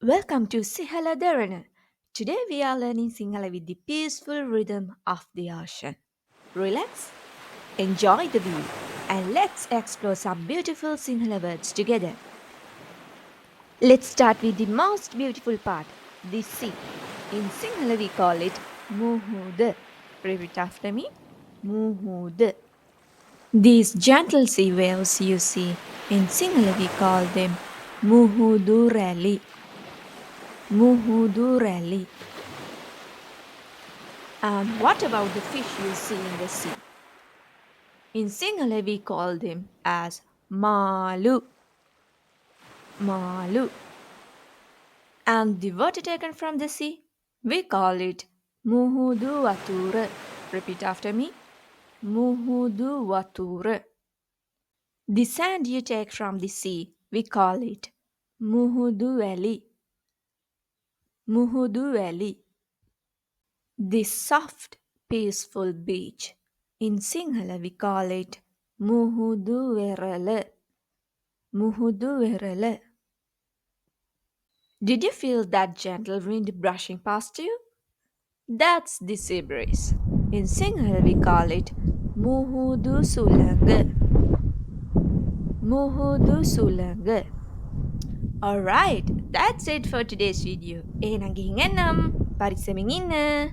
Welcome to Sihala Derana. Today we are learning Sinhala with the peaceful rhythm of the ocean. Relax, enjoy the view, and let's explore some beautiful Sinhala words together. Let's start with the most beautiful part, the sea. In Sinhala we call it Muhud. Repeat after me. Muhud. These gentle sea waves you see, in Sinhala we call them Muhudurali. Muhudurali. And what about the fish you see in the sea? In Sinhala, we call them as malu. Malu. And the water taken from the sea? We call it muhudu watura. Repeat after me. Muhudu watura. The sand you take from the sea, we call it muhudu eli. Muhudu eli. The soft, peaceful beach. In Sinhala, we call it Muhuduverale. Muhuduverale. Did you feel that gentle wind brushing past you? That's the sea breeze. In Sinhala, we call it Muhudu Sulanga. Muhudu Sulanga. Alright, that's it for today's video. Enang gihinganam. Parisaming ina.